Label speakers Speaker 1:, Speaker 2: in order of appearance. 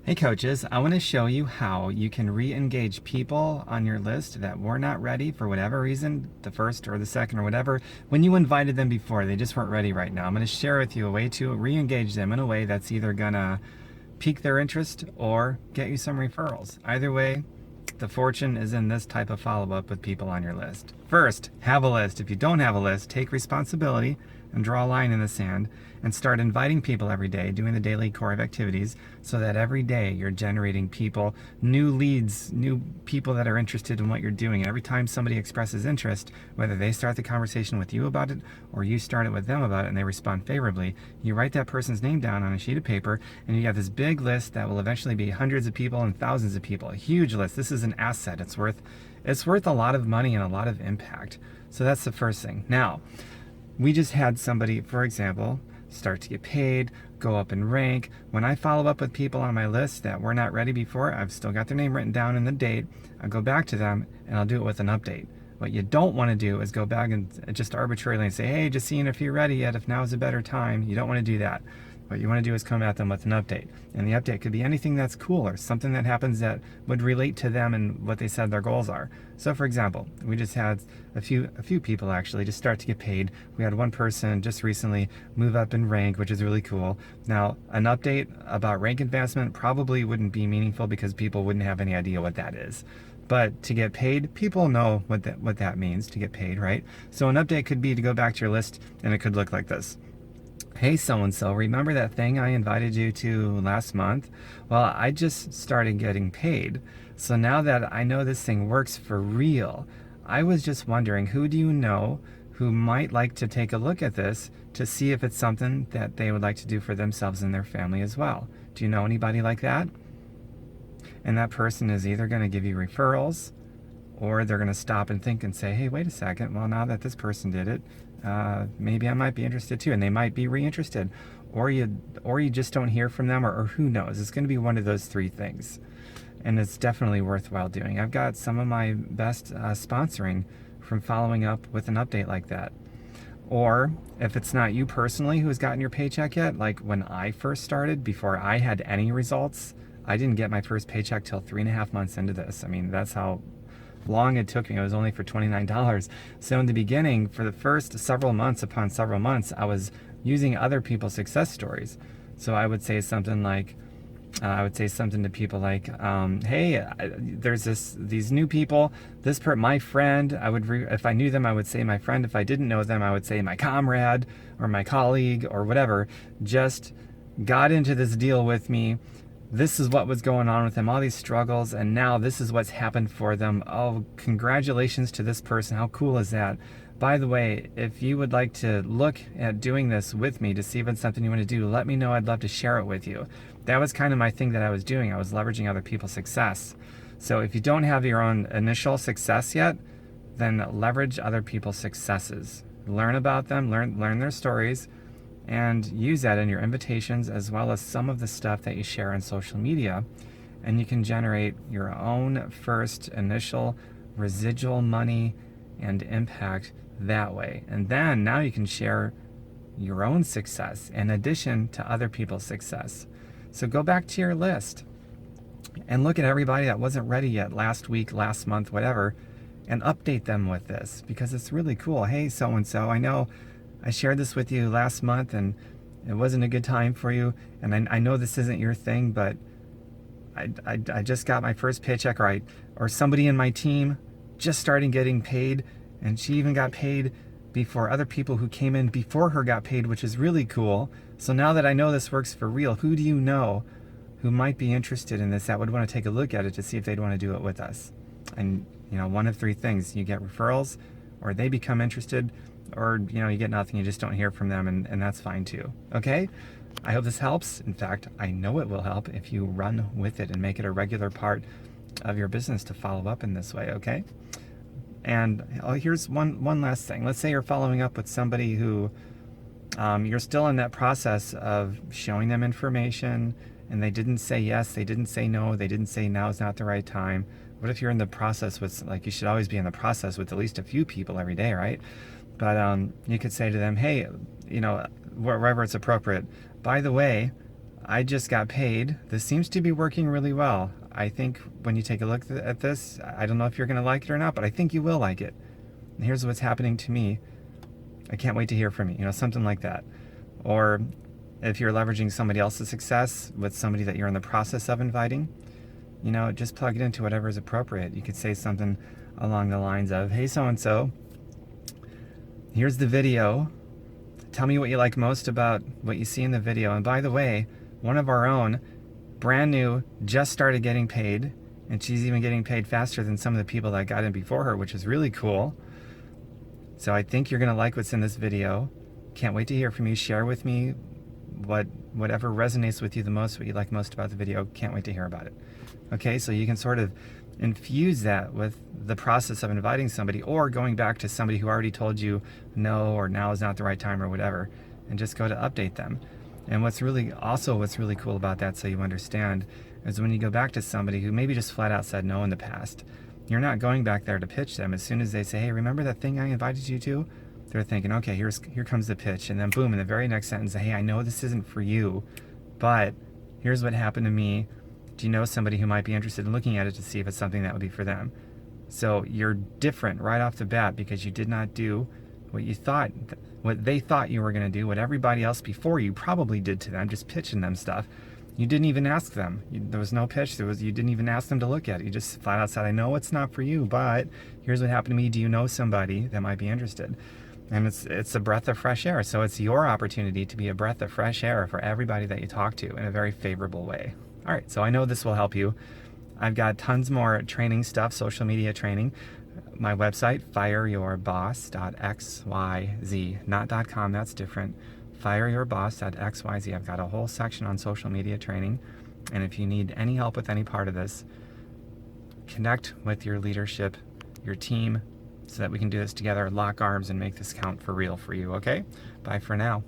Speaker 1: Hey coaches, I want to show you how you can re-engage people on your list that were not ready for whatever reason, the first or the second or whatever, when you invited them before. They just weren't ready right now. I'm going to share with you a way to re-engage them in a way that's either going to pique their interest or get you some referrals. Either way, the fortune is in this type of follow-up with people on your list. First, have a list. If you don't have a list, take responsibility and draw a line in the sand and start inviting people every day, doing the daily core of activities so that every day you're generating people, new leads, new people that are interested in what you're doing. And every time somebody expresses interest, whether they start the conversation with you about it or you start it with them about it and they respond favorably, you write that person's name down on a sheet of paper and you have this big list that will eventually be hundreds of people and thousands of people. A huge list. This is an asset. It's worth a lot of money and a lot of impact. So that's the first thing. Now, we just had somebody, for example, start to get paid, go up in rank. When I follow up with people on my list that were not ready before, I've still got their name written down and the date. I'll go back to them and I'll do it with an update. What you don't want to do is go back and just arbitrarily say, hey, just seeing if you're ready yet, if now is a better time. You don't want to do that. What you want to do is come at them with an update. And the update could be anything that's cool or something that happens that would relate to them and what they said their goals are. So for example, we just had a few people actually just start to get paid. We had one person just recently move up in rank, which is really cool. Now, an update about rank advancement probably wouldn't be meaningful because people wouldn't have any idea what that is. But to get paid, people know what that means, to get paid, right? So an update could be to go back to your list and it could look like this. Hey so-and-so, remember that thing I invited you to last month? Well, I just started getting paid. So now that I know this thing works for real, I was just wondering, who do you know who might like to take a look at this to see if it's something that they would like to do for themselves and their family as well? Do you know anybody like that? And that person is either going to give you referrals or they're going to stop and think and say, hey, wait a second, well, now that this person did it, maybe I might be interested too, and they might be reinterested, or you just don't hear from them, or who knows. It's going to be one of those three things, and it's definitely worthwhile doing. I've got some of my best sponsoring from following up with an update like that. Or if it's not you personally who has gotten your paycheck yet, like when I first started, before I had any results, I didn't get my first paycheck till 3.5 months into this. I mean, that's how long it took me. It was only for $29. So in the beginning, for the first several months upon several months, I was using other people's success stories. So I would say something like, to people like, hey, there's these new people. My friend. If I knew them, I would say my friend. If I didn't know them, I would say my comrade or my colleague or whatever. Just got into this deal with me. This is what was going on with them, all these struggles, and now this is what's happened for them. Oh, congratulations to this person. How cool is that? By the way, if you would like to look at doing this with me to see if it's something you want to do, let me know. I'd love to share it with you. That was kind of my thing that I was doing. I was leveraging other people's success. So if you don't have your own initial success yet, then leverage other people's successes. Learn about them, learn their stories, and use that in your invitations as well as some of the stuff that you share on social media, and you can generate your own first initial residual money and impact that way. And then now you can share your own success in addition to other people's success. So go back to your list and look at everybody that wasn't ready yet last week, last month, whatever, and update them with this because it's really cool. Hey, so-and-so, I know I shared this with you last month and it wasn't a good time for you. And I know this isn't your thing, but I just got my first paycheck, or somebody in my team just started getting paid, and she even got paid before other people who came in before her got paid, which is really cool. So now that I know this works for real, who do you know who might be interested in this that would want to take a look at it to see if they'd want to do it with us? And one of three things: you get referrals, or they become interested, or you get nothing, you just don't hear from them, and that's fine too. Okay, I hope this helps. In fact, I know it will help if you run with it and make it a regular part of your business to follow up in this way. Okay, and here's one last thing. Let's say you're following up with somebody who you're still in that process of showing them information, and they didn't say yes, they didn't say no, they didn't say now is not the right time. What if you're in the process with, you should always be in the process with at least a few people every day, right? But you could say to them, hey, wherever it's appropriate, by the way, I just got paid. This seems to be working really well. I think when you take a look at this, I don't know if you're going to like it or not, but I think you will like it. And here's what's happening to me. I can't wait to hear from you. You know, something like that. Or if you're leveraging somebody else's success with somebody that you're in the process of inviting, you know, just plug it into whatever is appropriate. You could say something along the lines of, hey, so-and-so, here's the video. Tell me what you like most about what you see in the video. And by the way, one of our own, brand new, just started getting paid, and she's even getting paid faster than some of the people that got in before her, which is really cool. So I think you're gonna like what's in this video. Can't wait to hear from you. Share with me whatever resonates with you the most, what you like most about the video. Can't wait to hear about it. Okay, so you can sort of infuse that with the process of inviting somebody, or going back to somebody who already told you no, or now is not the right time, or whatever, and just go to update them. And what's really cool about that, so you understand, is when you go back to somebody who maybe just flat out said no in the past, you're not going back there to pitch them. As soon as they say, hey, remember that thing I invited you to? They're thinking, okay, here comes the pitch. And then boom, in the very next sentence, hey, I know this isn't for you, but here's what happened to me. Do you know somebody who might be interested in looking at it to see if it's something that would be for them? So you're different right off the bat because you did not do what they thought you were going to do, what everybody else before you probably did to them, just pitching them stuff. You didn't even ask them. There was no pitch. You didn't even ask them to look at it. You just flat out said, I know it's not for you, but here's what happened to me. Do you know somebody that might be interested? And it's a breath of fresh air. So it's your opportunity to be a breath of fresh air for everybody that you talk to in a very favorable way. All right, so I know this will help you. I've got tons more training stuff, social media training. My website, fireyourboss.xyz, not .com, that's different. Fireyourboss.xyz. I've got a whole section on social media training. And if you need any help with any part of this, connect with your leadership, your team, so that we can do this together, lock arms, and make this count for real for you, okay? Bye for now.